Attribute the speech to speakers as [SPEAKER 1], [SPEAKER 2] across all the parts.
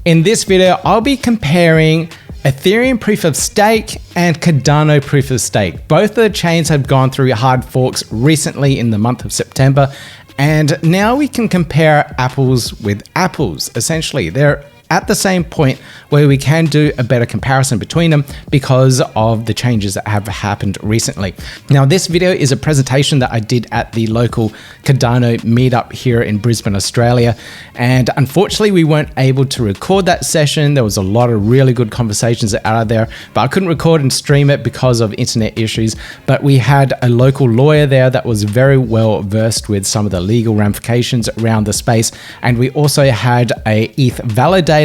[SPEAKER 1] In this video, I'll be comparing Ethereum proof of stake and Cardano proof of stake. Both of the chains have gone through hard forks recently in the month of September, and now we can compare apples with apples. Essentially, they're at the same point where we can do a better comparison between them because of the changes that have happened recently. Now, this video is a presentation that I did at the local Cardano meetup here in Brisbane, Australia. And unfortunately, we weren't able to record that session. There was a lot of really good conversations out of there, but I couldn't record and stream it because of internet issues. But we had a local lawyer there that was very well versed with some of the legal ramifications around the space. And we also had a ETH validator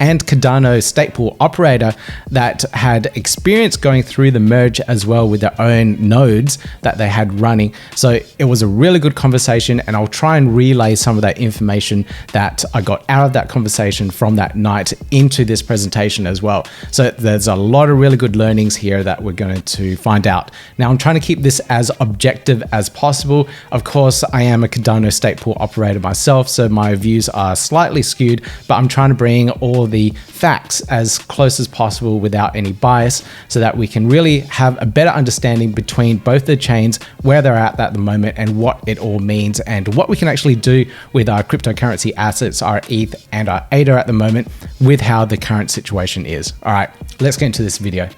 [SPEAKER 1] and Cardano stake pool operator that had experience going through the merge as well with their own nodes that they had running. So it was a really good conversation, and I'll try and relay some of that information that I got out of that conversation from that night into this presentation as well. So there's a lot of really good learnings here that we're going to find out. Now, I'm trying to keep this as objective as possible. Of course, I am a Cardano stake pool operator myself, so my views are slightly skewed, but I'm trying to bring all the facts as close as possible without any bias so that we can really have a better understanding between both the chains, where they're at the moment, and what it all means, and what we can actually do with our cryptocurrency assets, our ETH and our ADA at the moment, with how the current situation is. All right, let's get into this video.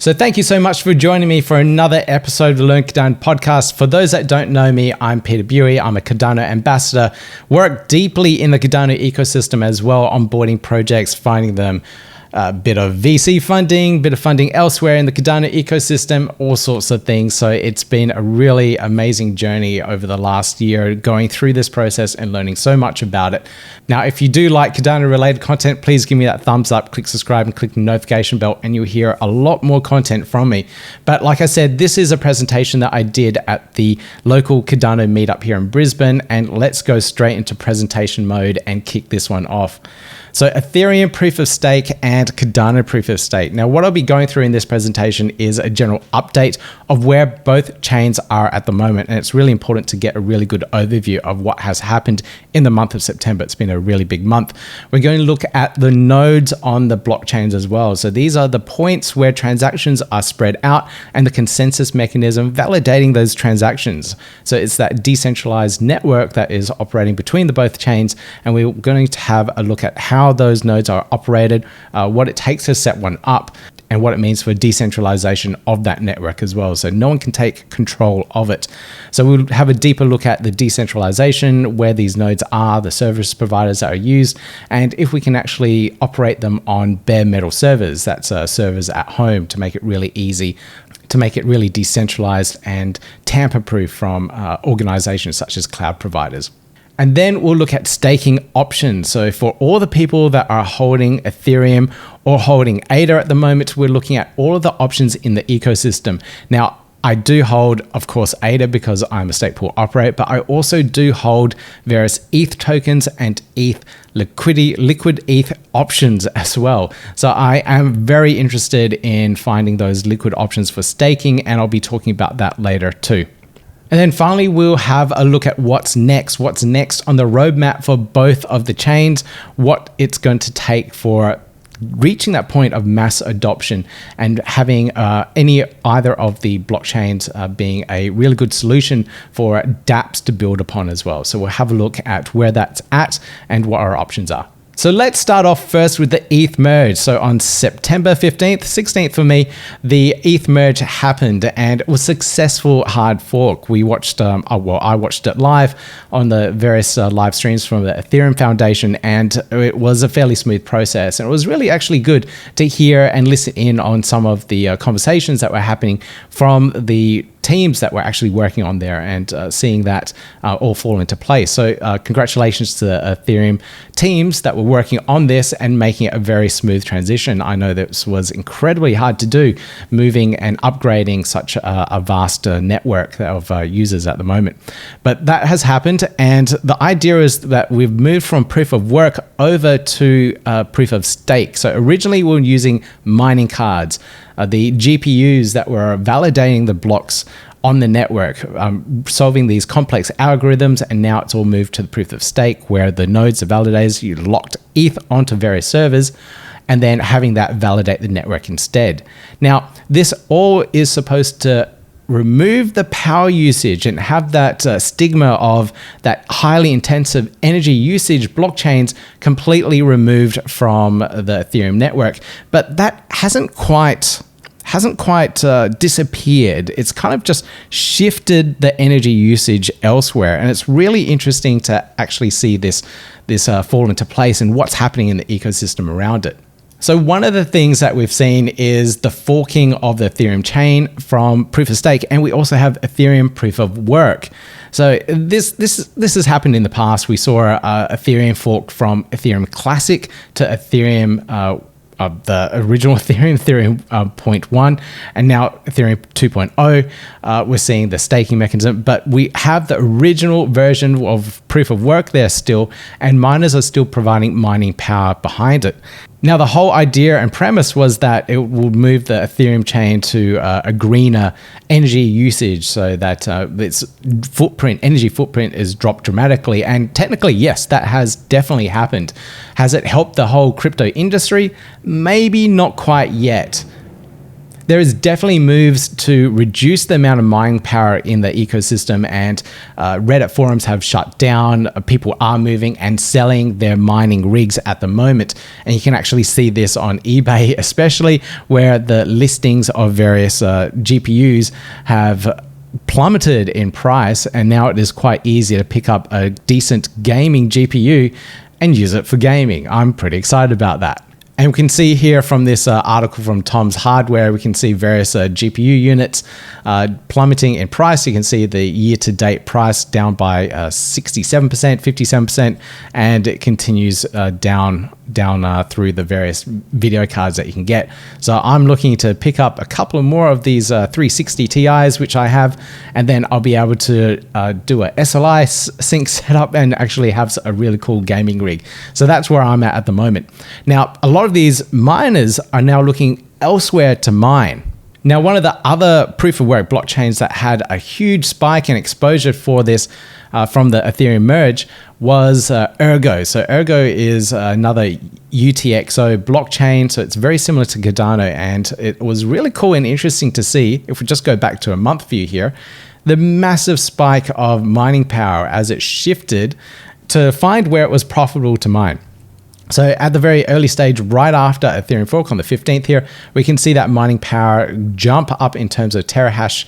[SPEAKER 1] So thank you so much for joining me for another episode of the Learn Cardano podcast. For those that don't know me, I'm Peter Bury. I'm a Cardano ambassador, work deeply in the Cardano ecosystem as well, onboarding projects, finding them a bit of VC funding, bit of funding elsewhere in the Cardano ecosystem, all sorts of things. So it's been a really amazing journey over the last year going through this process and learning so much about it. Now, if you do like Cardano related content, please give me that thumbs up, click subscribe and click the notification bell, and you'll hear a lot more content from me. But like I said, this is a presentation that I did at the local Cardano meetup here in Brisbane, and let's go straight into presentation mode and kick this one off. So Ethereum proof of stake and Cardano proof of stake. Now, what I'll be going through in this presentation is a general update of where both chains are at the moment. And it's really important to get a really good overview of what has happened in the month of September. It's been a really big month. We're going to look at the nodes on the blockchains as well. So these are the points where transactions are spread out and the consensus mechanism validating those transactions. So it's that decentralized network that is operating between the both chains. And we're going to have a look at how those nodes are operated, what it takes to set one up, and what it means for decentralization of that network as well. So no one can take control of it. So we'll have a deeper look at the decentralization, where these nodes are, the service providers that are used, and if we can actually operate them on bare metal servers, that's servers at home, to make it really easy, to make it really decentralized and tamper-proof from organizations such as cloud providers. And then we'll look at staking options. So for all the people that are holding Ethereum or holding ADA at the moment, we're looking at all of the options in the ecosystem. Now, I do hold, of course, ADA because I'm a stake pool operator, but I also do hold various ETH tokens and ETH liquid ETH options as well. So I am very interested in finding those liquid options for staking, and I'll be talking about that later too. And then finally, we'll have a look at what's next on the roadmap for both of the chains, what it's going to take for reaching that point of mass adoption and having either of the blockchains being a really good solution for dApps to build upon as well. So we'll have a look at where that's at and what our options are. So let's start off first with the ETH merge. So on September 15th, 16th for me, the ETH merge happened, and it was a successful hard fork. We watched, I watched it live on the various live streams from the Ethereum Foundation, and it was a fairly smooth process. And it was really actually good to hear and listen in on some of the conversations that were happening from the teams that were actually working on there, and seeing that all fall into place. So congratulations to the Ethereum teams that were working on this and making it a very smooth transition. I know this was incredibly hard to do, moving and upgrading such a vast network of users at the moment. But that has happened, and the idea is that we've moved from proof of work over to proof of stake. So originally we were using mining cards, the GPUs that were validating the blocks on the network, solving these complex algorithms, and now it's all moved to the proof of stake, where the nodes are validators. You locked ETH onto various servers, and then having that validate the network instead. Now, this all is supposed to remove the power usage and have that stigma of that highly intensive energy usage blockchains completely removed from the Ethereum network. But that hasn't quite disappeared. It's kind of just shifted the energy usage elsewhere. And it's really interesting to actually see this fall into place and what's happening in the ecosystem around it. So one of the things that we've seen is the forking of the Ethereum chain from proof of stake, and we also have Ethereum proof of work. So this has happened in the past. We saw Ethereum fork from Ethereum Classic to Ethereum the original Ethereum 0.1, and now Ethereum 2.0. We're seeing the staking mechanism, but we have the original version of proof of work there still, and miners are still providing mining power behind it. Now, the whole idea and premise was that it will move the Ethereum chain to a greener energy usage, so that its energy footprint is dropped dramatically. And technically, yes, that has definitely happened. Has it helped the whole crypto industry? Maybe not quite yet. There is definitely moves to reduce the amount of mining power in the ecosystem, and Reddit forums have shut down. People are moving and selling their mining rigs at the moment. And you can actually see this on eBay, especially, where the listings of various GPUs have plummeted in price. And now it is quite easy to pick up a decent gaming GPU and use it for gaming. I'm pretty excited about that. And we can see here from this article from Tom's Hardware, we can see various GPU units plummeting in price. You can see the year-to-date price down by 67%, 57%, and it continues down through the various video cards that you can get. So I'm looking to pick up a couple more of these 360 Ti's, which I have, and then I'll be able to do a SLI sync setup and actually have a really cool gaming rig. So that's where I'm at the moment. Now, a lot of these miners are now looking elsewhere to mine. Now, one of the other proof of work blockchains that had a huge spike in exposure for this from the Ethereum merge was Ergo. So Ergo is another UTXO blockchain. So it's very similar to Cardano, and it was really cool and interesting to see, if we just go back to a month view here, the massive spike of mining power as it shifted to find where it was profitable to mine. So at the very early stage, right after Ethereum fork on the 15th here, we can see that mining power jump up in terms of terahash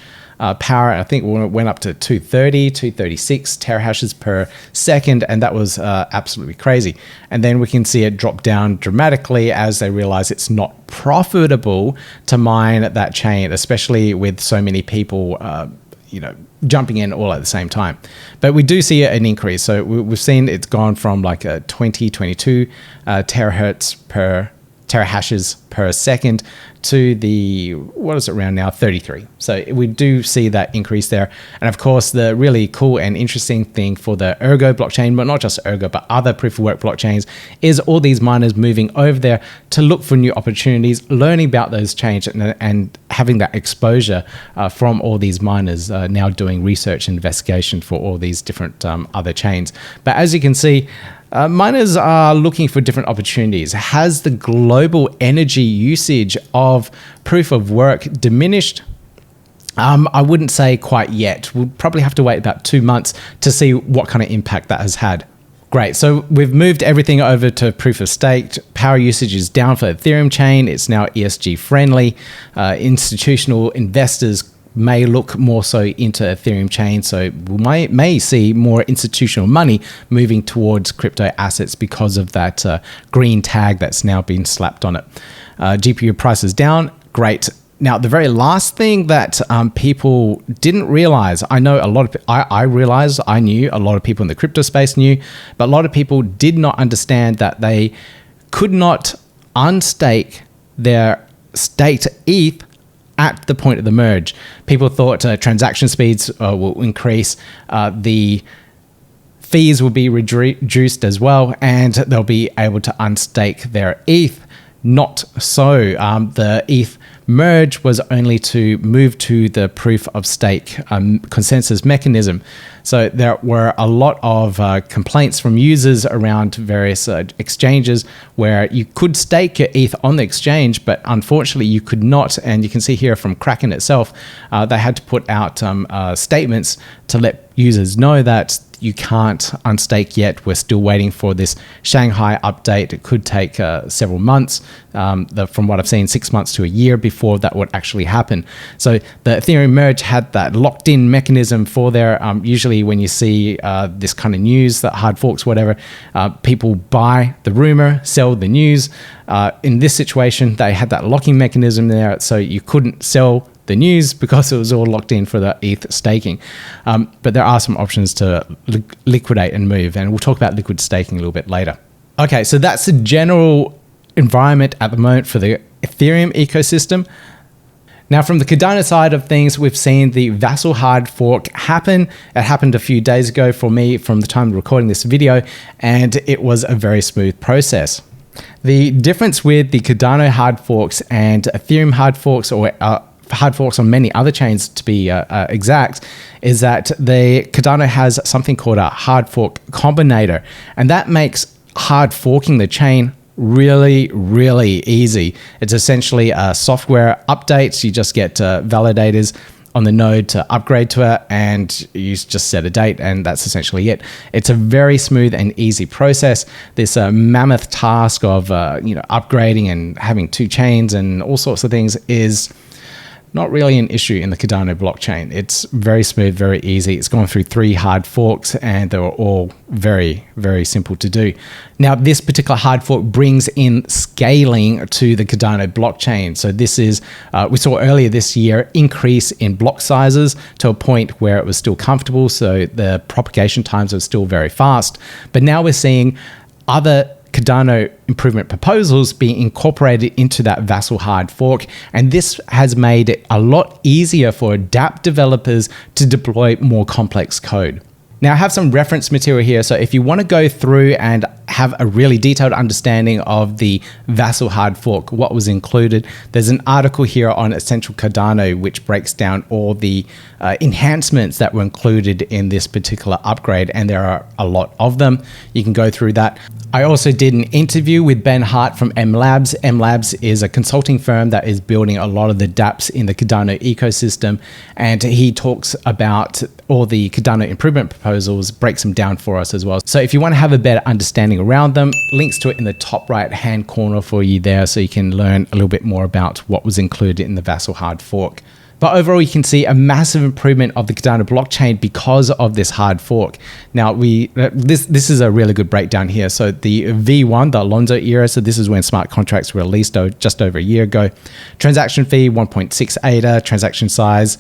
[SPEAKER 1] power. I think it went up to 230, 236 terahashes per second, and that was absolutely crazy. And then we can see it drop down dramatically as they realize it's not profitable to mine that chain, especially with so many people jumping in all at the same time. But we do see an increase. So we've seen it's gone from like a 22 terahashes per second to the, what is it around now, 33. So we do see that increase there. And of course, the really cool and interesting thing for the Ergo blockchain, but not just Ergo, but other proof of work blockchains, is all these miners moving over there to look for new opportunities, learning about those chains, and having that exposure from all these miners now doing research and investigation for all these different other chains. But as you can see, miners are looking for different opportunities. Has the global energy usage of proof of work diminished? I wouldn't say quite yet. We'll probably have to wait about 2 months to see what kind of impact that has had. Great, so we've moved everything over to proof of stake. Power usage is down for Ethereum chain. It's now ESG friendly. Institutional investors may look more so into Ethereum chain, so we may see more institutional money moving towards crypto assets because of that green tag that's now been slapped on it. GPU price is down. Great. Now, the very last thing that people didn't realize, I know a lot of, I realized, I knew, a lot of people in the crypto space knew, but a lot of people did not understand that they could not unstake their staked ETH at the point of the merge. People thought transaction speeds will increase, the fees will be reduced as well, and they'll be able to unstake their ETH. Not so. The ETH merge was only to move to the proof of stake consensus mechanism. So there were a lot of complaints from users around various exchanges where you could stake your ETH on the exchange, but unfortunately you could not. And you can see here from Kraken itself, they had to put out statements to let users know that you can't unstake yet. We're still waiting for this Shanghai update. It could take several months, from what I've seen, 6 months to a year before that would actually happen. So the Ethereum merge had that locked in mechanism for there. Usually when you see this kind of news, that hard forks, whatever, people buy the rumor, sell the news. In this situation, they had that locking mechanism there, so you couldn't sell the news because it was all locked in for the ETH staking. But there are some options to liquidate and move, and we'll talk about liquid staking a little bit later. Okay, so that's the general environment at the moment for the Ethereum ecosystem. Now, from the Cardano side of things, we've seen the Vassal hard fork happen. It happened a few days ago for me from the time of recording this video, and it was a very smooth process. The difference with the Cardano hard forks and Ethereum hard forks, or hard forks on many other chains to be exact, is that the Cardano has something called a hard fork combinator, and that makes hard forking the chain really, really easy. It's essentially software updates. You just get validators on the node to upgrade to it, and you just set a date, and that's essentially it. It's a very smooth and easy process. This mammoth task of upgrading and having two chains and all sorts of things is not really an issue in the Cardano blockchain. It's very smooth, very easy. It's gone through 3 hard forks, and they were all very, very simple to do. Now, this particular hard fork brings in scaling to the Cardano blockchain. So this is, we saw earlier this year, increase in block sizes to a point where it was still comfortable. So the propagation times are still very fast. But now we're seeing other Cardano improvement proposals being incorporated into that Vassal hard fork, and this has made it a lot easier for dApp developers to deploy more complex code. Now, I have some reference material here, so if you want to go through and have a really detailed understanding of the Vassal hard fork, what was included, there's an article here on Essential Cardano which breaks down all the enhancements that were included in this particular upgrade, and there are a lot of them. You can go through that. I also did an interview with Ben Hart from M Labs. M Labs is a consulting firm that is building a lot of the dApps in the Cardano ecosystem, and he talks about all the Cardano improvement proposals, breaks them down for us as well. So if you want to have a better understanding around them, links to it in the top right hand corner for you there, so you can learn a little bit more about what was included in the Vassal hard fork. But overall, you can see a massive improvement of the Cardano blockchain because of this hard fork. Now, this is a really good breakdown here. So the V1, the Alonzo era, so this is when smart contracts were released just over a year ago. Transaction fee, 1.6 ADA, transaction size,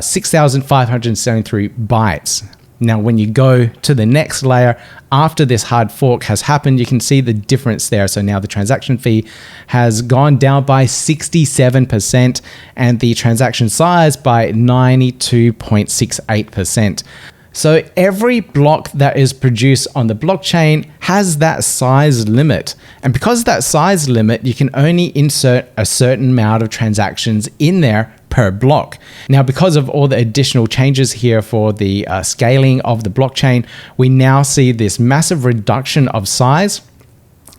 [SPEAKER 1] 6,573 bytes. Now, when you go to the next layer, after this hard fork has happened, you can see the difference there. So now the transaction fee has gone down by 67% and the transaction size by 92.68%. So every block that is produced on the blockchain has that size limit. And because of that size limit, you can only insert a certain amount of transactions in there per block. Now, because of all the additional changes here for the scaling of the blockchain, we now see this massive reduction of size.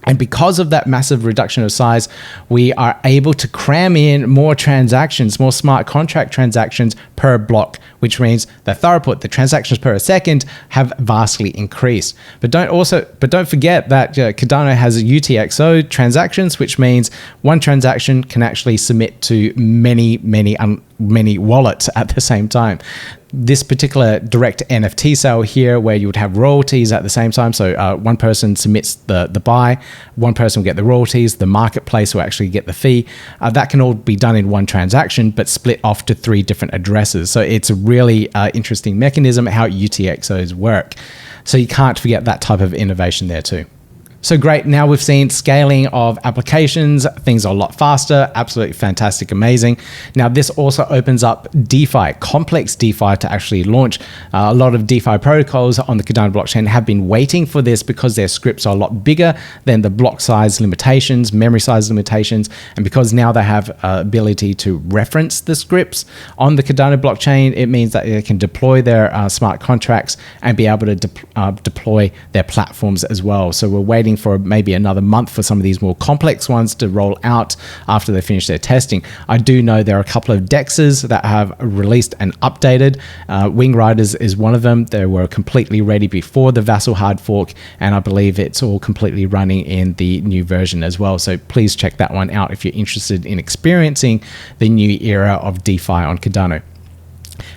[SPEAKER 1] And because of that massive reduction of size, we are able to cram in more transactions, more smart contract transactions per block, which means the throughput, the transactions per second, have vastly increased. But don't forget that Cardano has UTXO transactions, which means one transaction can actually submit to many many wallets at the same time. This particular direct NFT sale here, where you would have royalties at the same time. So one person submits the buy, one person will get the royalties, the marketplace will actually get the fee. That can all be done in one transaction, but split off to 3 different addresses. So it's a really interesting mechanism how UTXOs work. So you can't forget that type of innovation there too. So great, now we've seen scaling of applications, things are a lot faster, absolutely fantastic, amazing. Now this also opens up DeFi, complex DeFi to actually launch. A lot of DeFi protocols on the Cardano blockchain have been waiting for this because their scripts are a lot bigger than the block size limitations, memory size limitations, and because now they have ability to reference the scripts on the Cardano blockchain, it means that they can deploy their smart contracts and be able to deploy their platforms as well. So we're waiting for maybe another month for some of these more complex ones to roll out after they finish their testing. I do know there are a couple of DEXs that have released and updated. Wing Riders is one of them. They were completely ready before the Vassal hard fork, and I believe it's all completely running in the new version as well. So please check that one out if you're interested in experiencing the new era of DeFi on Cardano.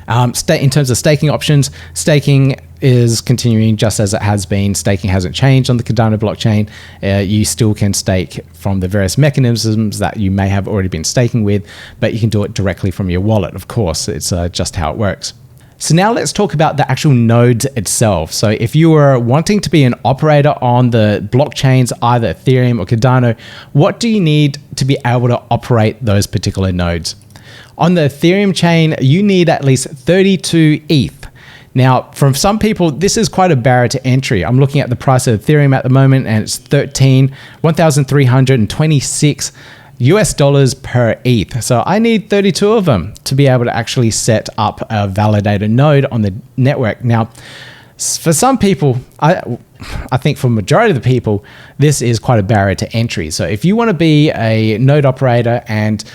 [SPEAKER 1] In terms of staking options, staking is continuing just as it has been. Staking hasn't changed on the Cardano blockchain. You still can stake from the various mechanisms that you may have already been staking with, but you can do it directly from your wallet, of course. It's just how it works. So now let's talk about the actual nodes itself. So if you were wanting to be an operator on the blockchains, either Ethereum or Cardano, what do you need to be able to operate those particular nodes? On the Ethereum chain, you need at least 32 ETH. Now, from some people, this is quite a barrier to entry. I'm looking at the price of Ethereum at the moment, and it's $1,326 US per ETH. So I need 32 of them to be able to actually set up a validator node on the network. Now, for some people, I think for the majority of the people, this is quite a barrier to entry. So if you want to be a node operator and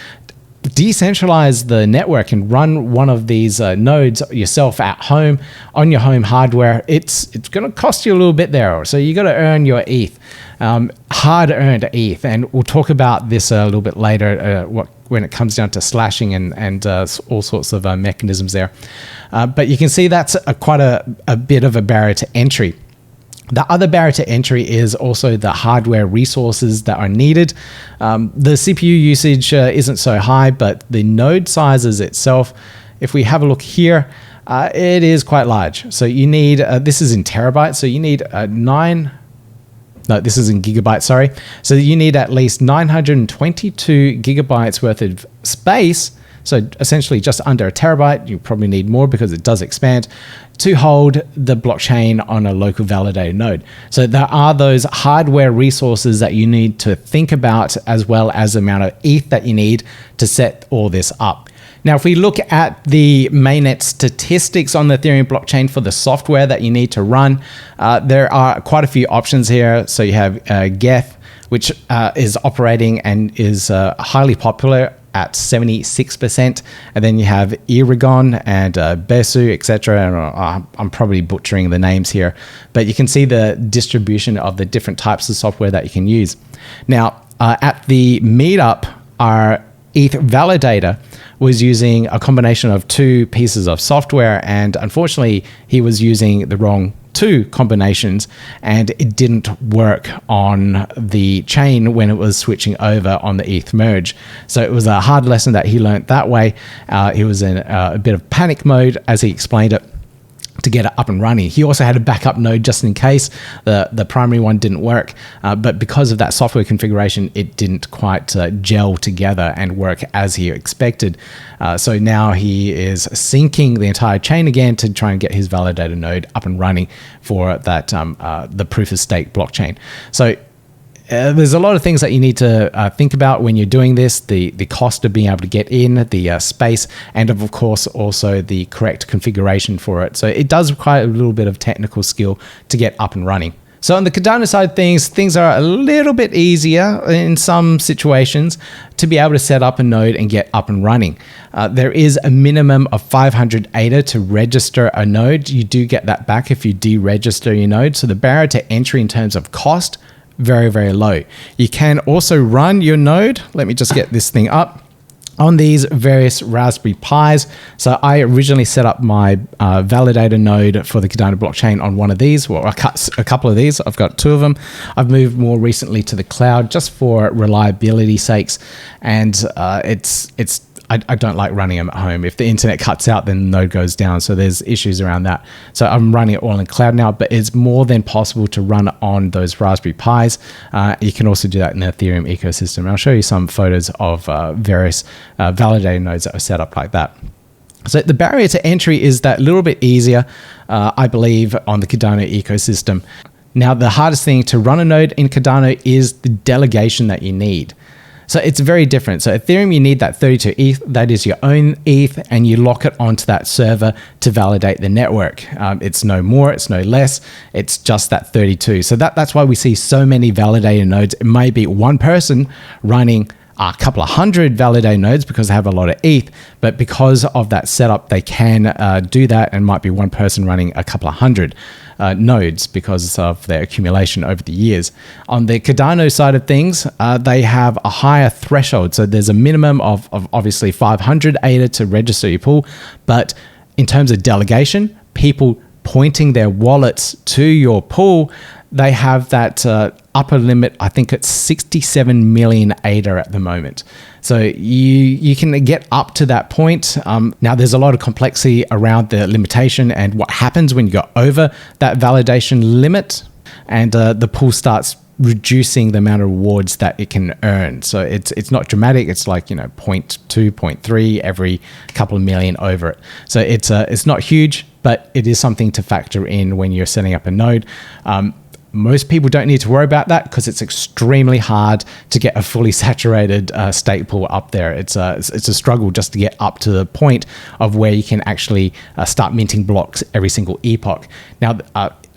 [SPEAKER 1] decentralize the network and run one of these nodes yourself at home on your home hardware, it's going to cost you a little bit there. So you got to earn your ETH, hard-earned ETH, and we'll talk about this a little bit later when it comes down to slashing and all sorts of mechanisms there. But you can see that's quite a bit of a barrier to entry. The other barrier to entry is also the hardware resources that are needed. The CPU usage isn't so high, but the node sizes itself, if we have a look here, it is quite large. So you need, this is in terabytes, so you need this is in gigabytes, sorry. So you need at least 922 gigabytes worth of space. So essentially just under a terabyte. You probably need more because it does expand to hold the blockchain on a local validator node. So there are those hardware resources that you need to think about, as well as the amount of ETH that you need to set all this up. Now, if we look at the mainnet statistics on the Ethereum blockchain for the software that you need to run, there are quite a few options here. So you have Geth, which is operating and is highly popular at 76%, and then you have Iragon and Besu, etc. I'm probably butchering the names here, but you can see the distribution of the different types of software that you can use. Now, at the meetup, our ETH validator was using a combination of 2 pieces of software, and unfortunately, he was using the wrong 2 combinations, and it didn't work on the chain when it was switching over on the ETH merge. So it was a hard lesson that he learned that way. He was in a bit of panic mode, as he explained it, to get it up and running. He also had a backup node just in case the primary one didn't work, but because of that software configuration, it didn't quite gel together and work as he expected. So now he is syncing the entire chain again to try and get his validator node up and running for that the proof of stake blockchain. So there's a lot of things that you need to think about when you're doing this, the cost of being able to get in, the space, and of course also the correct configuration for it. So it does require a little bit of technical skill to get up and running. So on the Cardano side of things are a little bit easier in some situations to be able to set up a node and get up and running. There is a minimum of 500 ADA to register a node. You do get that back if you deregister your node. So the barrier to entry in terms of cost, very, very low. You can also run your node. Let me just get this thing up. on these various Raspberry Pis. So I originally set up my validator node for the Cardano blockchain on one of these. Well, I cut a couple of these. I've got 2 of them. I've moved more recently to the cloud just for reliability sakes. And I don't like running them at home. If the internet cuts out, then the node goes down. So there's issues around that. So I'm running it all in cloud now, but it's more than possible to run on those Raspberry Pis. You can also do that in the Ethereum ecosystem. And I'll show you some photos of various validator nodes that are set up like that. So the barrier to entry is that little bit easier, I believe, on the Cardano ecosystem. Now, the hardest thing to run a node in Cardano is the delegation that you need. So it's very different. So Ethereum, you need that 32 ETH. That is your own ETH, and you lock it onto that server to validate the network. It's no more, it's no less. It's just that 32. So that's why we see so many validator nodes. It may be one person running a couple of hundred validator nodes because they have a lot of ETH, but because of that setup, they can do that, and might be one person running a couple of hundred nodes because of their accumulation over the years. On the Cardano side of things, they have a higher threshold. So there's a minimum of obviously 500 ADA to register your pool, but in terms of delegation, people pointing their wallets to your pool, they have that upper limit. I think it's 67 million ADA at the moment. So you can get up to that point. Now there's a lot of complexity around the limitation and what happens when you go over that validation limit, and the pool starts reducing the amount of rewards that it can earn. So it's not dramatic. It's like, 0.2, 0.3 every couple of million over it. So it's not huge, but it is something to factor in when you're setting up a node. Most people don't need to worry about that because it's extremely hard to get a fully saturated stake pool up there. It's a struggle just to get up to the point of where you can actually start minting blocks every single epoch. Now,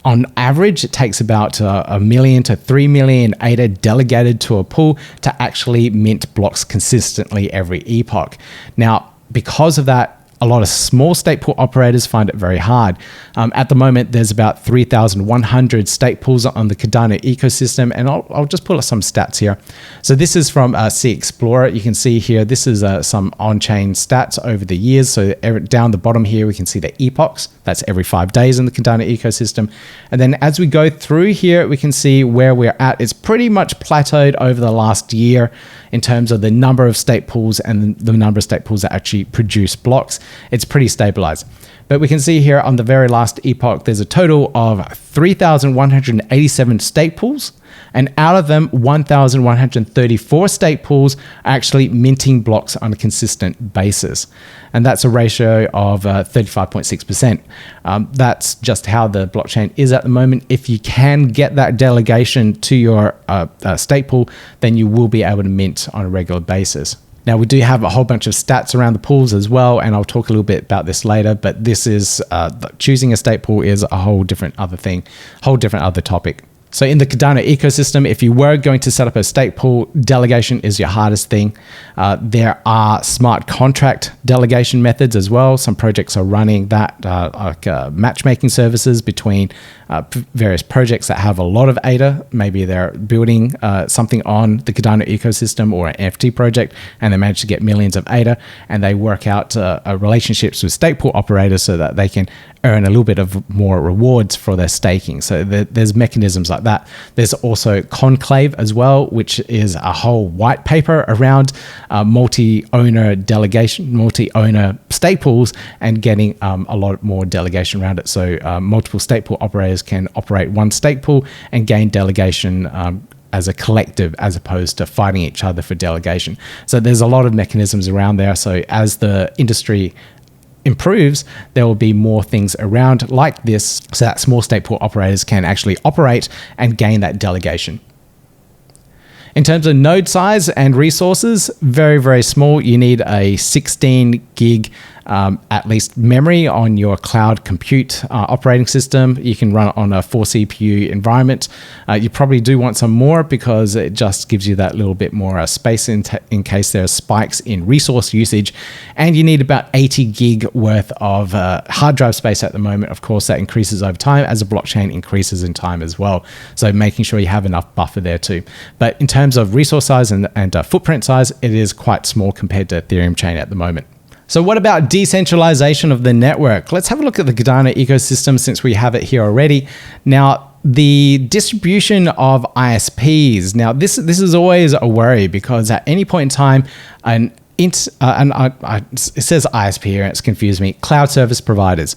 [SPEAKER 1] on average, it takes about 1 million to 3 million ADA delegated to a pool to actually mint blocks consistently every epoch. Now, because of that, a lot of small stake pool operators find it very hard. At the moment, there's about 3,100 stake pools on the Cardano ecosystem, and I'll just pull up some stats here. So this is from C Explorer. You can see here, this is some on-chain stats over the years. So down the bottom here, we can see the epochs. That's every 5 days in the Cardano ecosystem. And then as we go through here, we can see where we're at. It's pretty much plateaued over the last year in terms of the number of stake pools and the number of stake pools that actually produce blocks. It's pretty stabilized. But we can see here on the very last epoch, there's a total of 3,187 stake pools. And out of them, 1,134 stake pools are actually minting blocks on a consistent basis. And that's a ratio of 35.6%. That's just how the blockchain is at the moment. If you can get that delegation to your stake pool, then you will be able to mint on a regular basis. Now, we do have a whole bunch of stats around the pools as well, and I'll talk a little bit about this later, but this is choosing a stake pool is a whole different other thing, whole different other topic. So in the Cardano ecosystem, if you were going to set up a stake pool, delegation is your hardest thing. There are smart contract delegation methods as well. Some projects are running that, like matchmaking services between various projects that have a lot of ADA. Maybe they're building something on the Cardano ecosystem or an NFT project, and they manage to get millions of ADA, and they work out relationships with stake pool operators so that they can earn a little bit of more rewards for their staking. So there's mechanisms like that. There's also Conclave as well, which is a whole white paper around multi-owner delegation, multi-owner stake pools, and getting a lot more delegation around it. So multiple stake pool operators can operate one stake pool and gain delegation as a collective, as opposed to fighting each other for delegation. So there's a lot of mechanisms around there. So as the industry improves, there will be more things around like this so that small stake pool operators can actually operate and gain that delegation. In terms of node size and resources, very, very small. You need a 16 gig at least memory on your cloud compute operating system. You can run it on a 4 CPU environment. You probably do want some more because it just gives you that little bit more space in case there are spikes in resource usage. And you need about 80 gig worth of hard drive space at the moment. Of course, that increases over time as the blockchain increases in time as well. So making sure you have enough buffer there too. But in terms terms of resource size and footprint size, it is quite small compared to Ethereum chain at the moment. So what about decentralization of the network? Let's have a look at the Cardano ecosystem since we have it here already. Now, the distribution of ISPs. Now, this is always a worry because at any point in time, it says ISP here, and it's confused me. Cloud service providers.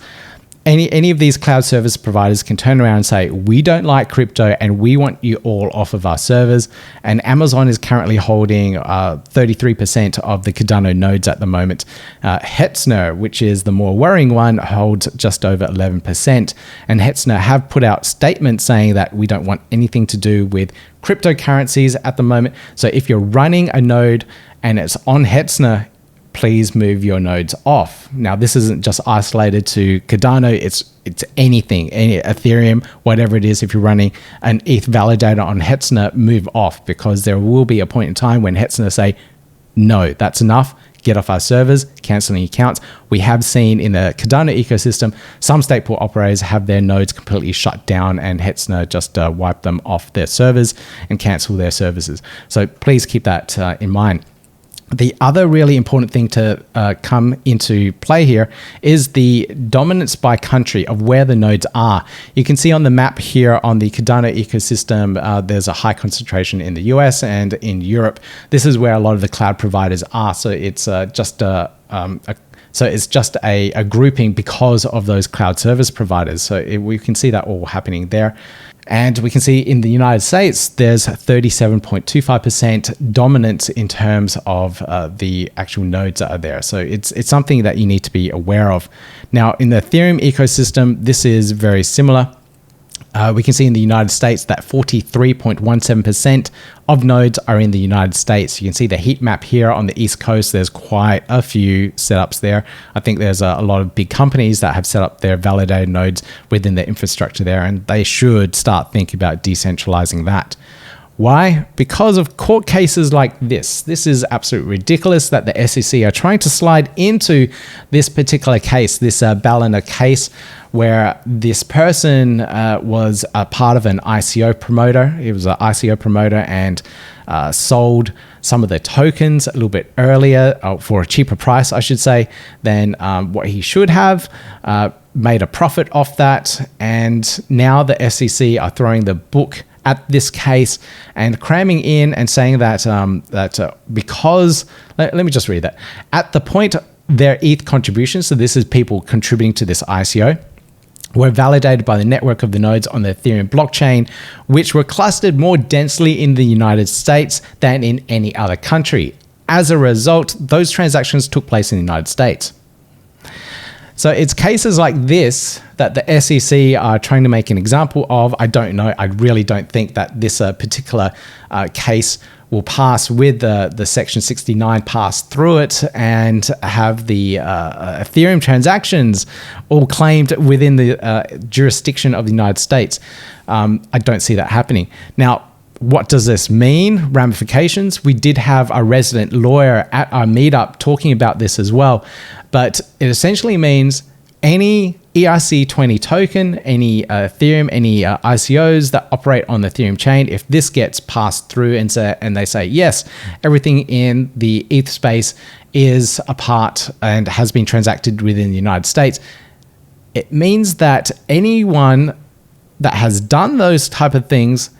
[SPEAKER 1] Any of these cloud service providers can turn around and say, we don't like crypto and we want you all off of our servers. And Amazon is currently holding 33% of the Cardano nodes at the moment. Hetzner, which is the more worrying one, holds just over 11%. And Hetzner have put out statements saying that we don't want anything to do with cryptocurrencies at the moment. So if you're running a node and it's on Hetzner, please move your nodes off. Now, this isn't just isolated to Cardano, it's anything, any Ethereum, whatever it is. If you're running an ETH validator on Hetzner, move off, because there will be a point in time when Hetzner say, no, that's enough, get off our servers, canceling accounts. We have seen in the Cardano ecosystem, some stateful operators have their nodes completely shut down and Hetzner just wipe them off their servers and cancel their services. So please keep that in mind. The other really important thing to come into play here is the dominance by country of where the nodes are. You can see on the map here on the Cardano ecosystem, there's a high concentration in the US and in Europe. This is where a lot of the cloud providers are. So it's just a grouping because of those cloud service providers. So we can see that all happening there. And we can see in the United States, there's 37.25% dominance in terms of the actual nodes that are there. So it's something that you need to be aware of. Now, in the Ethereum ecosystem, this is very similar. We can see in the United States that 43.17% of nodes are in the United States. You can see the heat map here on the East Coast. There's quite a few setups there. I think there's a lot of big companies that have set up their validated nodes within the infrastructure there, and they should start thinking about decentralizing that. Why? Because of court cases like this. This is absolutely ridiculous that the SEC are trying to slide into this particular case, this Ballina case, where this person was a part of an ICO promoter. He was an ICO promoter and sold some of the tokens a little bit earlier, for a cheaper price, I should say, than what he should have. Made a profit off that, and now the SEC are throwing the book at this case and cramming in and saying that because, let me just read that. At the point their ETH contributions, so this is people contributing to this ICO, were validated by the network of the nodes on the Ethereum blockchain, which were clustered more densely in the United States than in any other country. As a result, those transactions took place in the United States. So it's cases like this that the SEC are trying to make an example of. I don't know. I really don't think that this particular case will pass with the Section 69 pass through it and have the Ethereum transactions all claimed within the jurisdiction of the United States. I don't see that happening. Now, what does this mean? Ramifications? We did have a resident lawyer at our meetup talking about this as well, but it essentially means any ERC20 token, any Ethereum, any ICOs that operate on the Ethereum chain, if this gets passed through and they say, yes, everything in the ETH space is a part and has been transacted within the United States, it means that anyone that has done those type of things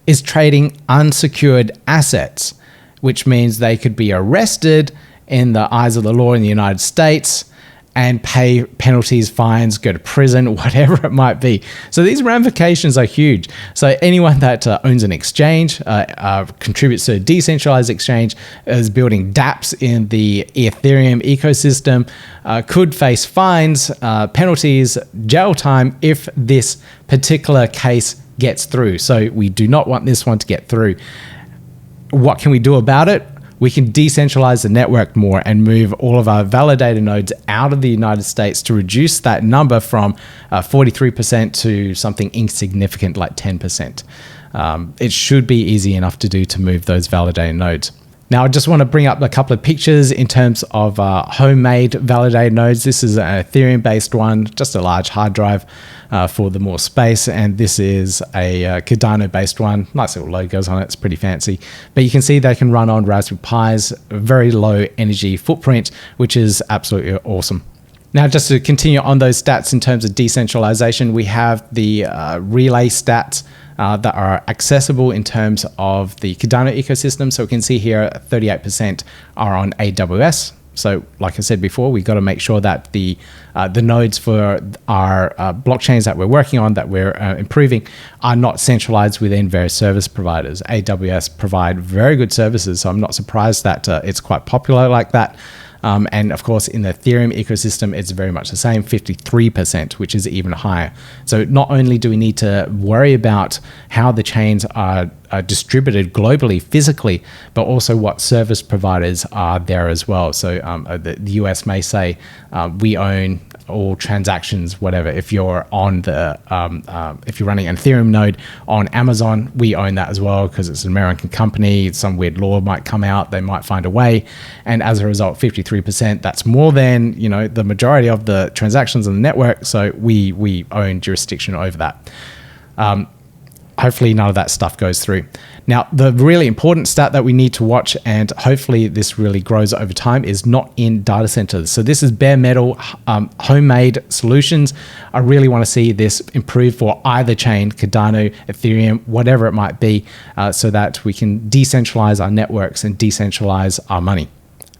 [SPEAKER 1] is trading unsecured assets, which means they could be arrested in the eyes of the law in the United States and pay penalties, fines, go to prison, whatever it might be. So these ramifications are huge. So anyone that owns an exchange, contributes to a decentralized exchange, is building dApps in the Ethereum ecosystem, could face fines, penalties, jail time if this particular case gets through. So we do not want this one to get through. What can we do about it? We can decentralize the network more and move all of our validator nodes out of the United States to reduce that number from 43% to something insignificant like 10%. It should be easy enough to do to move those validator nodes. Now, I just want to bring up a couple of pictures in terms of homemade validated nodes. This is an Ethereum-based one, just a large hard drive for the more space. And this is a Cardano-based one. Nice little logos on it. It's pretty fancy. But you can see they can run on Raspberry Pis, very low energy footprint, which is absolutely awesome. Now, just to continue on those stats in terms of decentralization, we have the relay stats that are accessible in terms of the Cardano ecosystem. So we can see here 38% are on ADAOZ. So like I said before, we've got to make sure that the nodes for our blockchains that we're working on, that we're improving, are not centralized within various service providers. AWS provide very good services, so I'm not surprised that it's quite popular like that. And of course, in the Ethereum ecosystem, it's very much the same, 53%, which is even higher. So not only do we need to worry about how the chains are distributed globally, physically, but also what service providers are there as well. So the US may say, we own all transactions, whatever. If you're on the, if you're running an Ethereum node on Amazon, we own that as well because it's an American company. Some weird law might come out, they might find a way, and as a result, 53%. That's more than the majority of the transactions on the network. So we own jurisdiction over that. Hopefully none of that stuff goes through. Now, the really important stat that we need to watch, and hopefully this really grows over time, is not in data centers. So this is bare metal, homemade solutions. I really want to see this improve for either chain, Cardano, Ethereum, whatever it might be, so that we can decentralize our networks and decentralize our money.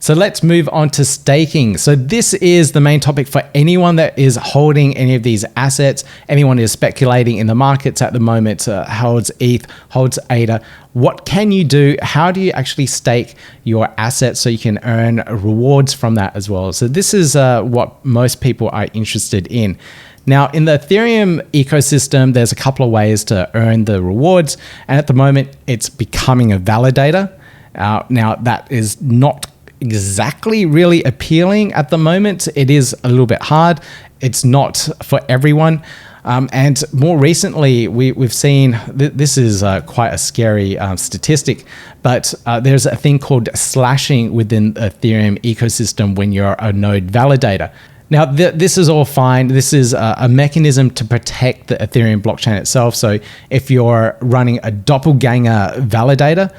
[SPEAKER 1] So let's move on to staking. So this is the main topic for anyone that is holding any of these assets. Anyone who is speculating in the markets at the moment, holds ETH, holds ADA. What can you do? How do you actually stake your assets so you can earn rewards from that as well? So this is what most people are interested in. Now, in the Ethereum ecosystem, there's a couple of ways to earn the rewards. And at the moment, it's becoming a validator. Now, that is not exactly really appealing at the moment. It is a little bit hard. It's not for everyone. And more recently, we've seen, this is quite a scary statistic, but there's a thing called slashing within the Ethereum ecosystem when you're a node validator. Now, this is all fine. This is a mechanism to protect the Ethereum blockchain itself. So if you're running a doppelganger validator,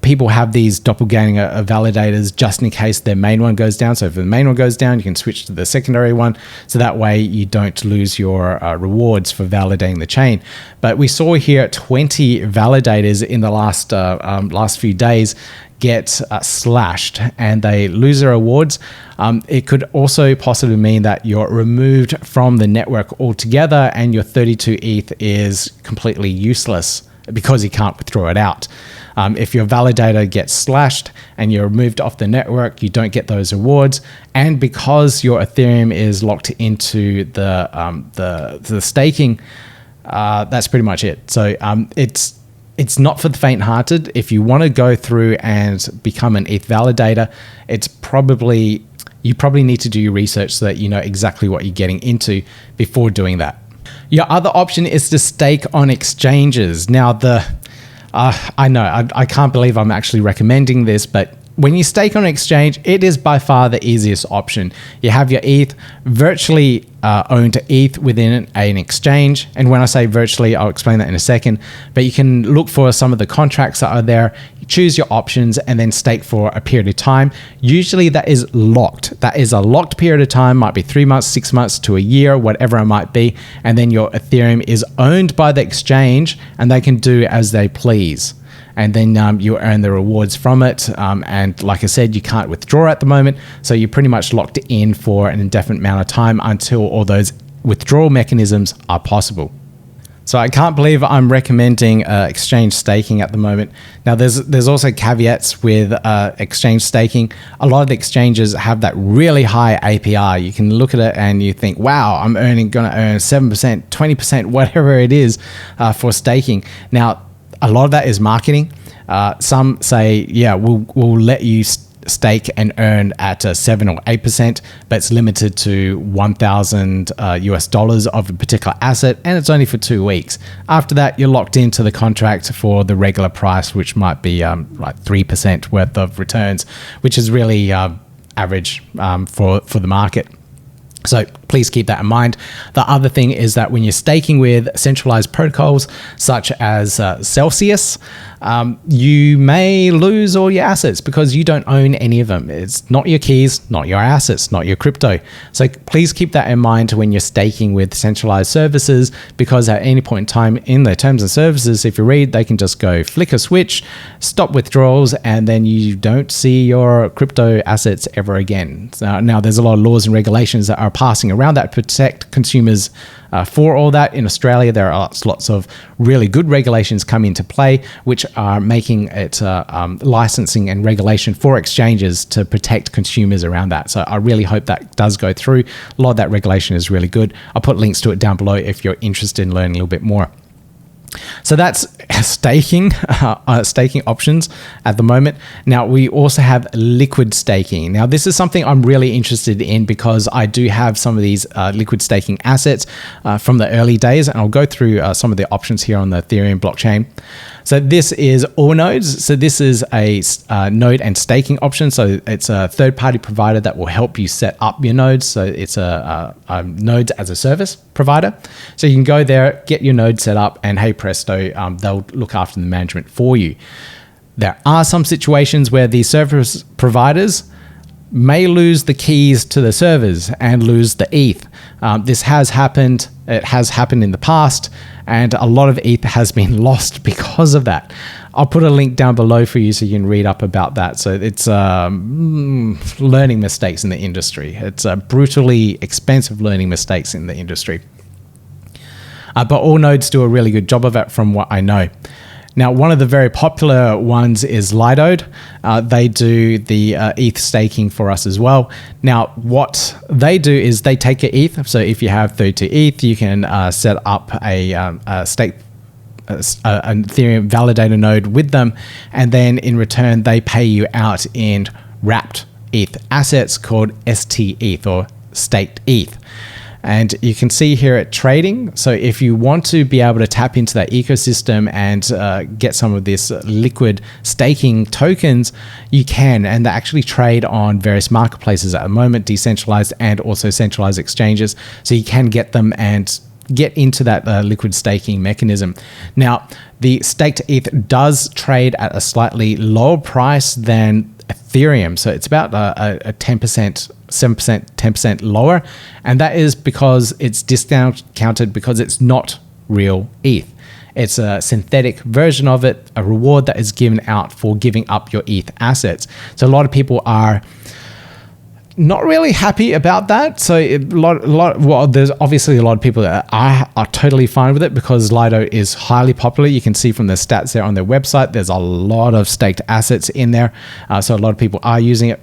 [SPEAKER 1] people have these doppelganger validators just in case their main one goes down. So if the main one goes down, you can switch to the secondary one. So that way you don't lose your rewards for validating the chain. But we saw here 20 validators in the last few days get slashed and they lose their rewards. It could also possibly mean that you're removed from the network altogether and your 32 ETH is completely useless because you can't withdraw it out. If your validator gets slashed and you're removed off the network, you don't get those rewards. And because your Ethereum is locked into the staking, that's pretty much it. So it's not for the faint-hearted. If you want to go through and become an ETH validator, you probably need to do your research so that you know exactly what you're getting into before doing that. Your other option is to stake on exchanges. Now, I know, I can't believe I'm actually recommending this, but when you stake on an exchange, it is by far the easiest option. You have your ETH virtually owned ETH within an exchange. And when I say virtually, I'll explain that in a second. But you can look for some of the contracts that are there, choose your options, and then stake for a period of time. Usually that is locked. That is a locked period of time, might be 3 months, 6 months to a year, whatever it might be. And then your Ethereum is owned by the exchange and they can do as they please. And then you earn the rewards from it. And like I said, you can't withdraw at the moment. So you're pretty much locked in for an indefinite amount of time until all those withdrawal mechanisms are possible. So I can't believe I'm recommending exchange staking at the moment. Now, there's also caveats with exchange staking. A lot of the exchanges have that really high APR. You can look at it and you think, wow, I'm going to earn 7%, 20%, whatever it is for staking. Now, a lot of that is marketing. Some say, yeah, we'll let you stake and earn at 7 or 8%, but it's limited to 1,000 US dollars of a particular asset, and it's only for 2 weeks. After that, you're locked into the contract for the regular price, which might be like 3% worth of returns, which is really average for the market. So please keep that in mind. The other thing is that when you're staking with centralized protocols such as Celsius, you may lose all your assets because you don't own any of them. It's not your keys, not your assets, not your crypto. So please keep that in mind when you're staking with centralized services, because at any point in time in their terms and services, if you read, they can just go flick a switch, stop withdrawals, and then you don't see your crypto assets ever again. So now there's a lot of laws and regulations that are passing around that protect consumers for all that. In Australia, there are lots of really good regulations come into play, which are making it licensing and regulation for exchanges to protect consumers around that. So I really hope that does go through. A lot of that regulation is really good. I'll put links to it down below if you're interested in learning a little bit more. So that's staking options at the moment. Now we also have liquid staking. Now this is something I'm really interested in because I do have some of these liquid staking assets from the early days, and I'll go through some of the options here on the Ethereum blockchain. So this is all nodes. So this is a node and staking option. So it's a third-party provider that will help you set up your nodes. So it's a nodes as a service provider. So you can go there, get your node set up, and hey presto, they'll look after the management for you. There are some situations where the service providers may lose the keys to the servers and lose the ETH. This has happened. It has happened in the past, and a lot of ETH has been lost because of that. I'll put a link down below for you so you can read up about that. So it's learning mistakes in the industry. It's brutally expensive learning mistakes in the industry. But all nodes do a really good job of it from what I know. Now, one of the very popular ones is Lido. They do the ETH staking for us as well. Now, what they do is they take your ETH. So if you have 32 ETH, you can set up a stake, an Ethereum validator node with them. And then in return, they pay you out in wrapped ETH assets called STETH or staked ETH. And you can see here at trading. So if you want to be able to tap into that ecosystem and get some of this liquid staking tokens, you can. And they actually trade on various marketplaces at the moment, decentralized and also centralized exchanges. So you can get them and get into that liquid staking mechanism. Now, the staked ETH does trade at a slightly lower price than Ethereum. So it's about a 10%, 7%, 10% lower. And that is because it's discounted because it's not real ETH. It's a synthetic version of it, a reward that is given out for giving up your ETH assets. So a lot of people are not really happy about that. So there's obviously a lot of people that are totally fine with it because Lido is highly popular. You can see from the stats there on their website, there's a lot of staked assets in there. So a lot of people are using it.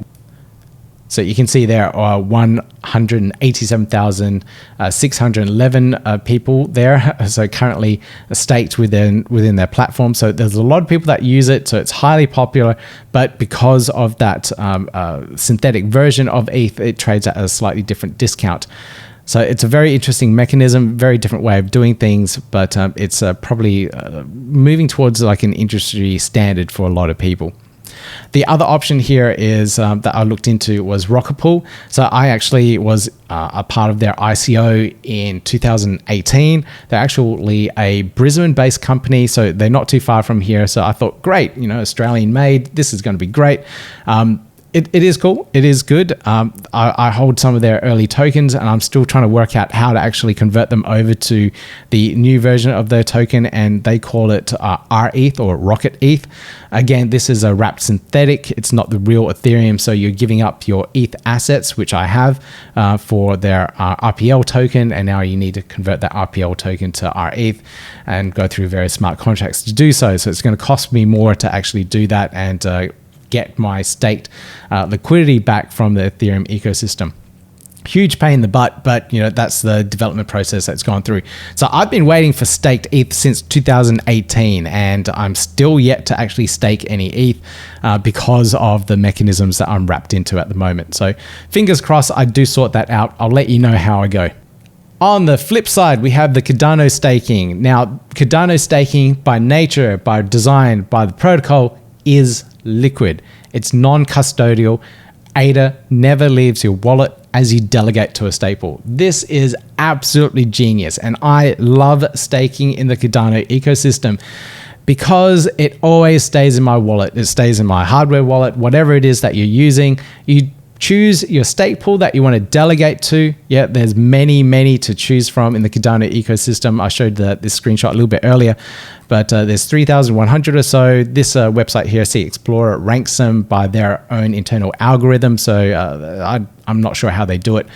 [SPEAKER 1] So you can see there are 187,611 people there. So currently staked within their platform. So there's a lot of people that use it. So it's highly popular, but because of that synthetic version of ETH, it trades at a slightly different discount. So it's a very interesting mechanism, very different way of doing things, but it's probably moving towards like an industry standard for a lot of people. The other option here is that I looked into was Rocket Pool. So I actually was a part of their ICO in 2018. They're actually a Brisbane-based company, so they're not too far from here. So I thought, great, Australian made, this is going to be great. It is cool. It is good. I hold some of their early tokens, and I'm still trying to work out how to actually convert them over to the new version of their token, and they call it RETH or Rocket ETH. Again, this is a wrapped synthetic. It's not the real Ethereum, so you're giving up your ETH assets, which I have, for their RPL token, and now you need to convert that RPL token to RETH and go through various smart contracts to do so. So it's going to cost me more to actually do that and get my staked liquidity back from the Ethereum ecosystem. Huge pain in the butt, but that's the development process that's gone through. So I've been waiting for staked ETH since 2018, and I'm still yet to actually stake any ETH because of the mechanisms that I'm wrapped into at the moment. So fingers crossed I do sort that out. I'll let you know how I go. On the flip side, we have the Cardano staking. Now, Cardano staking by nature, by design, by the protocol is liquid. It's non-custodial. ADA never leaves your wallet as you delegate to a staple. This is absolutely genius, and I love staking in the Cardano ecosystem because it always stays in my wallet. It stays in my hardware wallet, whatever it is that you're using. You choose your stake pool that you want to delegate to. Yeah, there's many to choose from in the Cardano ecosystem. I showed this screenshot a little bit earlier, but there's 3,100 or so. This website here, C Explorer, ranks them by their own internal algorithm. So I'm not sure how they do it,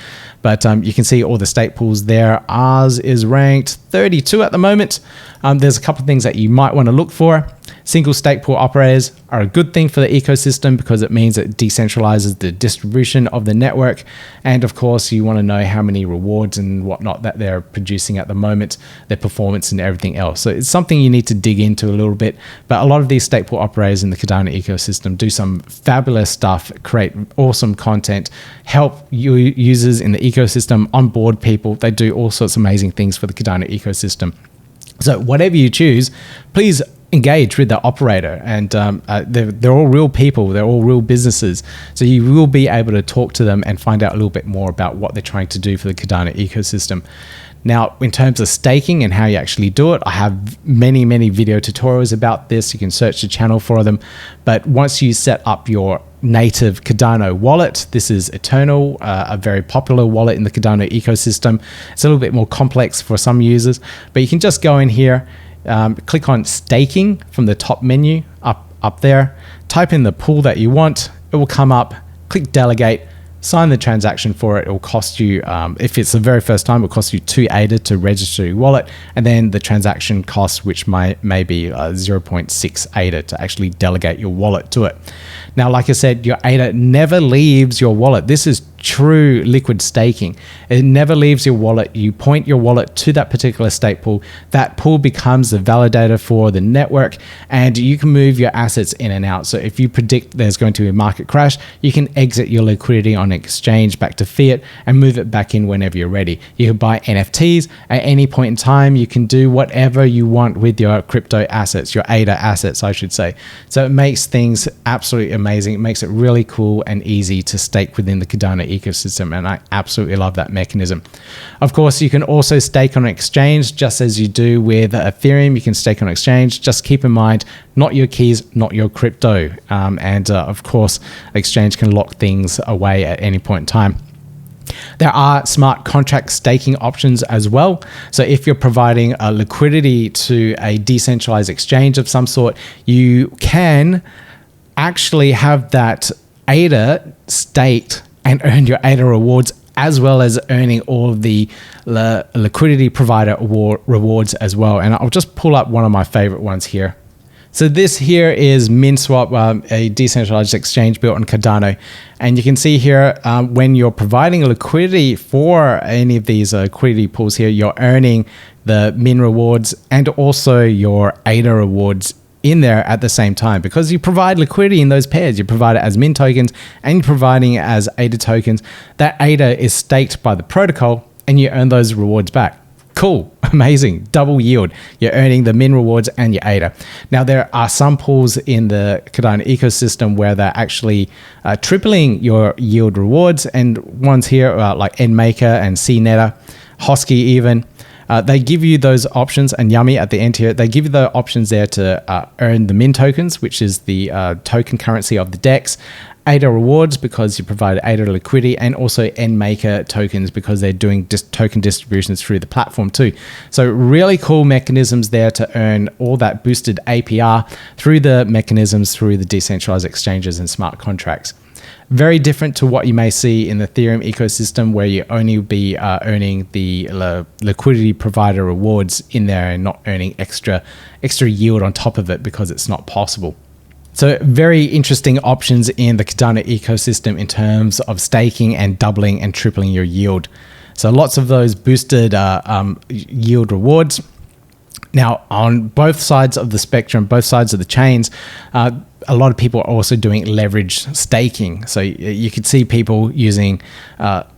[SPEAKER 1] but you can see all the stake pools there. Ours is ranked 32 at the moment. There's a couple of things that you might want to look for. Single stake pool operators are a good thing for the ecosystem because it means it decentralizes the distribution of the network. And of course, you want to know how many rewards and whatnot that they're producing at the moment, their performance and everything else. So it's something you need to dig into a little bit. But a lot of these stake pool operators in the Cardano ecosystem do some fabulous stuff, create awesome content, help users in the ecosystem, onboard people. They do all sorts of amazing things for the Cardano ecosystem. So whatever you choose, please engage with the operator, and they're all real people, they're all real businesses, so you will be able to talk to them and find out a little bit more about what they're trying to do for the Cardano ecosystem. Now, in terms of staking and how you actually do it, I have many video tutorials about this. You can search the channel for them, but once you set up your native Cardano wallet, this is Eternal, a very popular wallet in the Cardano ecosystem. It's a little bit more complex for some users, but you can just go in here, click on staking from the top menu up there, type in the pool that you want, it will come up, click delegate, sign the transaction for it. It will cost you, if it's the very first time, it will cost you 2 ADA to register your wallet, and then the transaction cost, which may be 0.6 ADA to actually delegate your wallet to it. Now, like I said, your ADA never leaves your wallet. This is true liquid staking. It never leaves your wallet. You point your wallet to that particular stake pool. That pool becomes the validator for the network, and you can move your assets in and out. So if you predict there's going to be a market crash, you can exit your liquidity on exchange back to fiat and move it back in whenever you're ready. You can buy NFTs at any point in time. You can do whatever you want with your crypto assets, your ADA assets, I should say. So it makes things absolutely amazing. It makes it really cool and easy to stake within the Cardano ecosystem, and I absolutely love that mechanism. Of course, you can also stake on exchange, just as you do with Ethereum. You can stake on exchange. Just keep in mind, not your keys, not your crypto. Of course, exchange can lock things away at any point in time. There are smart contract staking options as well. So if you're providing liquidity to a decentralized exchange of some sort, you can actually have that ADA staked and earn your ADA rewards, as well as earning all of the liquidity provider rewards as well. And I'll just pull up one of my favorite ones here. So this here is MinSwap, a decentralized exchange built on Cardano. And you can see here, when you're providing liquidity for any of these liquidity pools here, you're earning the Min rewards and also your ADA rewards in there at the same time, because you provide liquidity in those pairs. You provide it as Min tokens and you're providing it as ADA tokens. That ADA is staked by the protocol and you earn those rewards back. Cool, amazing, double yield. You're earning the Min rewards and your ADA. Now, there are some pools in the Cardano ecosystem where they're actually tripling your yield rewards, and ones here like NMaker and CNETA, Hosky even. They give you those options, and Yummy at the end here, they give you the options there to earn the Min tokens, which is the token currency of the DEX, ADA rewards because you provide ADA liquidity, and also NMaker tokens because they're doing token distributions through the platform too. So really cool mechanisms there to earn all that boosted APR through the mechanisms, through the decentralized exchanges and smart contracts. Very different to what you may see in the Ethereum ecosystem, where you only be earning the liquidity provider rewards in there and not earning extra yield on top of it because it's not possible. So very interesting options in the Cardano ecosystem in terms of staking and doubling and tripling your yield. So lots of those boosted yield rewards. Now, on both sides of the spectrum, both sides of the chains, a lot of people are also doing leverage staking. So you could see people using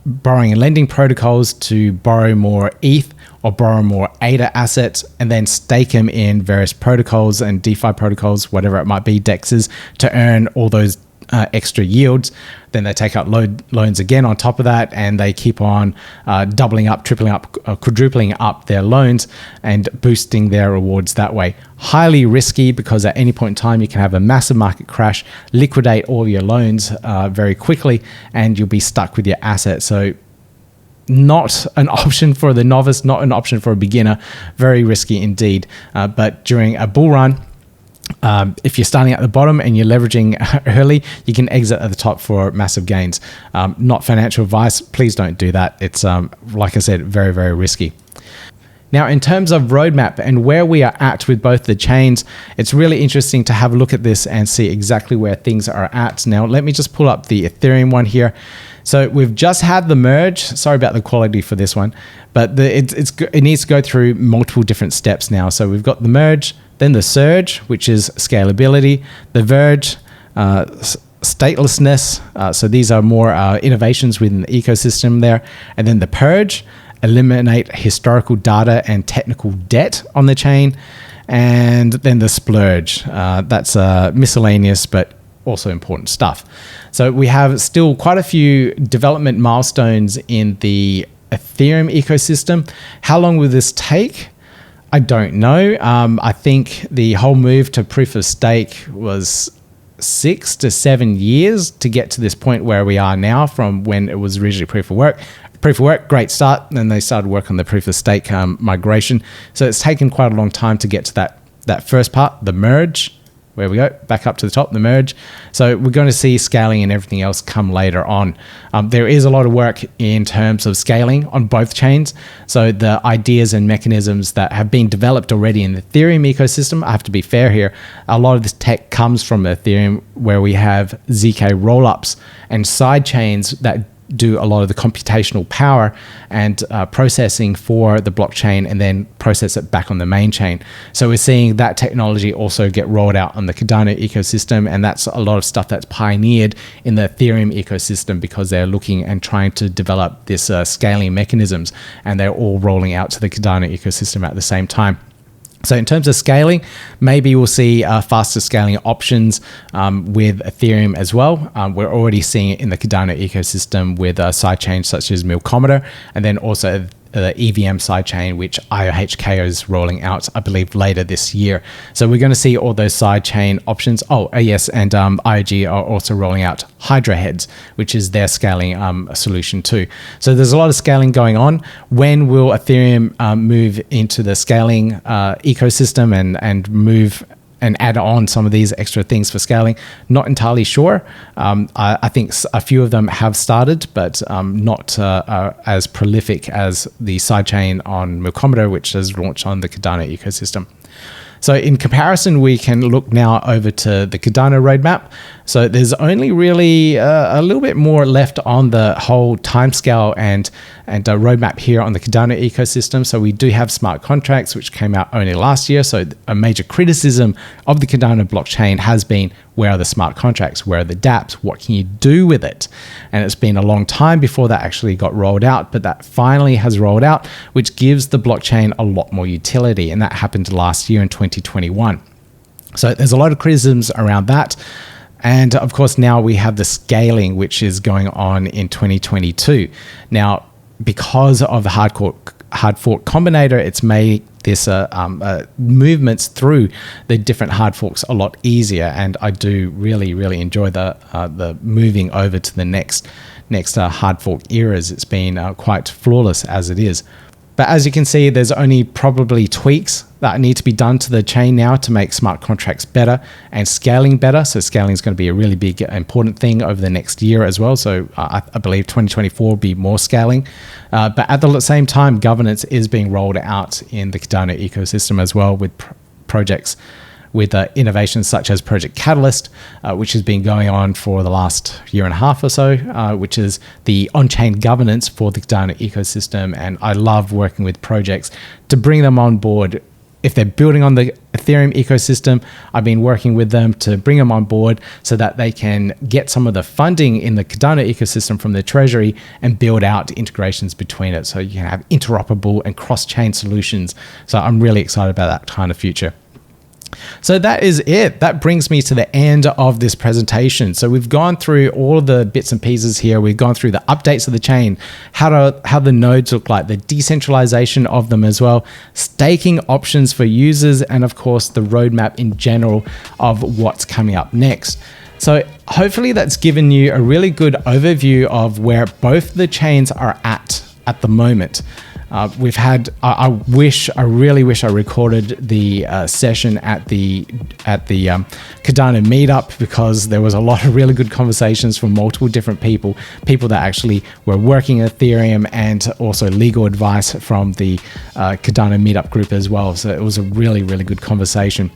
[SPEAKER 1] borrowing and lending protocols to borrow more ETH or borrow more ADA assets and then stake them in various protocols and DeFi protocols, whatever it might be, DEXs, to earn all those extra yields. Then they take out loans again on top of that, and they keep on doubling up, tripling up, quadrupling up their loans and boosting their rewards that way. Highly risky, because at any point in time you can have a massive market crash, liquidate all your loans very quickly, and you'll be stuck with your assets. So not an option for the novice, not an option for a beginner. Very risky indeed. But during a bull run, if you're starting at the bottom and you're leveraging early, you can exit at the top for massive gains. Not financial advice. Please don't do that. It's, like I said, very, very risky. Now, in terms of roadmap and where we are at with both the chains, it's really interesting to have a look at this and see exactly where things are at. Now, let me just pull up the Ethereum one here. So we've just had the merge. Sorry about the quality for this one, but it needs to go through multiple different steps now. So we've got the merge, then the surge, which is scalability, the verge, statelessness. So these are more innovations within the ecosystem there. And then the purge, eliminate historical data and technical debt on the chain. And then the splurge, that's miscellaneous, but also important stuff. So we have still quite a few development milestones in the Ethereum ecosystem. How long will this take? I don't know. I think the whole move to proof of stake was 6 to 7 years to get to this point where we are now from when it was originally proof of work. Proof of work, great start. Then they started work on the proof of stake migration. So it's taken quite a long time to get to that first part, the merge. Where we go, back up to the top, the merge. So we're going to see scaling and everything else come later on. There is a lot of work in terms of scaling on both chains. So the ideas and mechanisms that have been developed already in the Ethereum ecosystem, I have to be fair here, a lot of this tech comes from Ethereum, where we have ZK rollups and side chains that do a lot of the computational power and processing for the blockchain and then process it back on the main chain. So we're seeing that technology also get rolled out on the Cardano ecosystem, and that's a lot of stuff that's pioneered in the Ethereum ecosystem because they're looking and trying to develop this scaling mechanisms, and they're all rolling out to the Cardano ecosystem at the same time. So in terms of scaling, maybe we'll see faster scaling options with Ethereum as well. We're already seeing it in the Cardano ecosystem with sidechains such as Milcometer, and then also the EVM sidechain, which IOHK is rolling out, I believe, later this year. So we're going to see all those sidechain options. Oh, yes, and IOG are also rolling out Hydra heads, which is their scaling solution too. So there's a lot of scaling going on. When will Ethereum move into the scaling ecosystem and move and add on some of these extra things for scaling? Not entirely sure. I think a few of them have started, but not as prolific as the sidechain on Milcometer, which is launched on the Cardano ecosystem. So in comparison, we can look now over to the Cardano roadmap. So there's only really a little bit more left on the whole timescale and roadmap here on the Cardano ecosystem. So we do have smart contracts, which came out only last year. So a major criticism of the Cardano blockchain has been, where are the smart contracts? Where are the dApps? What can you do with it? And it's been a long time before that actually got rolled out, but that finally has rolled out, which gives the blockchain a lot more utility. And that happened last year in 2021. So there's a lot of criticisms around that. And of course, now we have the scaling, which is going on in 2022. Now, because of the hard fork combinator, it's made this movements through the different hard forks a lot easier. And I do really, really enjoy the moving over to the next hard fork eras. It's been quite flawless as it is. But as you can see, there's only probably tweaks that need to be done to the chain now to make smart contracts better and scaling better. So scaling is going to be a really big, important thing over the next year as well. So I believe 2024 will be more scaling. But at the same time, governance is being rolled out in the Cardano ecosystem as well, with projects with innovations such as Project Catalyst, which has been going on for the last year and a half or so, which is the on-chain governance for the Cardano ecosystem. And I love working with projects to bring them on board. If they're building on the Ethereum ecosystem, I've been working with them to bring them on board so that they can get some of the funding in the Cardano ecosystem from the treasury and build out integrations between it so you can have interoperable and cross-chain solutions. So I'm really excited about that kind of future. So that is it. That brings me to the end of this presentation. So we've gone through all of the bits and pieces here. We've gone through the updates of the chain, how the nodes look like, the decentralization of them as well, staking options for users, and of course the roadmap in general of what's coming up next. So hopefully that's given you a really good overview of where both the chains are at the moment. We've had, I really wish I recorded the session at the Cardano meetup, because there was a lot of really good conversations from multiple different people that actually were working Ethereum, and also legal advice from the Cardano meetup group as well. So it was a really, really good conversation.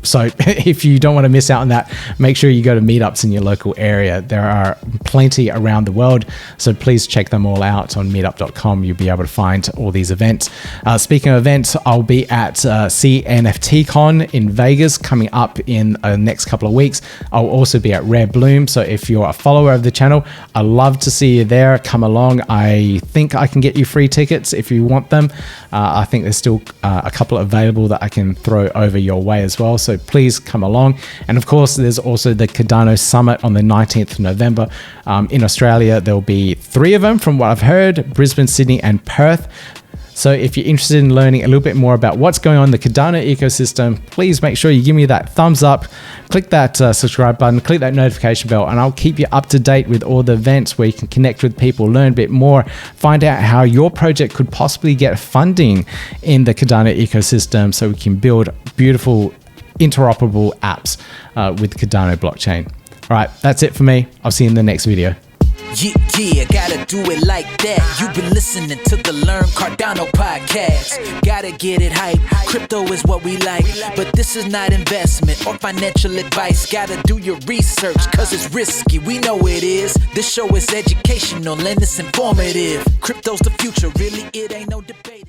[SPEAKER 1] So if you don't want to miss out on that, make sure you go to meetups in your local area. There are plenty around the world, so please check them all out on meetup.com. You'll be able to find all these events. Speaking of events, I'll be at CNFTCon in Vegas coming up in the next couple of weeks. I'll also be at Rare Bloom, so if you're a follower of the channel, I'd love to see you there. Come along. I think I can get you free tickets if you want them. I think there's still a couple available that I can throw over your way as well. So please come along. And of course, there's also the Cardano Summit on the 19th of November. In Australia, there'll be 3 of them from what I've heard: Brisbane, Sydney, and Perth. So if you're interested in learning a little bit more about what's going on in the Cardano ecosystem, please make sure you give me that thumbs up, click that subscribe button, click that notification bell, and I'll keep you up to date with all the events where you can connect with people, learn a bit more, find out how your project could possibly get funding in the Cardano ecosystem so we can build beautiful interoperable apps with Cardano blockchain. All right, that's it for me. I'll see you in the next video.
[SPEAKER 2] Yeah, gotta do it like that. You've been listening to the Learn Cardano podcast. Gotta get it hype. Crypto is what we like, but this is not investment or financial advice. Gotta do your research, cause it's risky. We know it is. This show is educational and it's informative. Crypto's the future, really, it ain't no debate.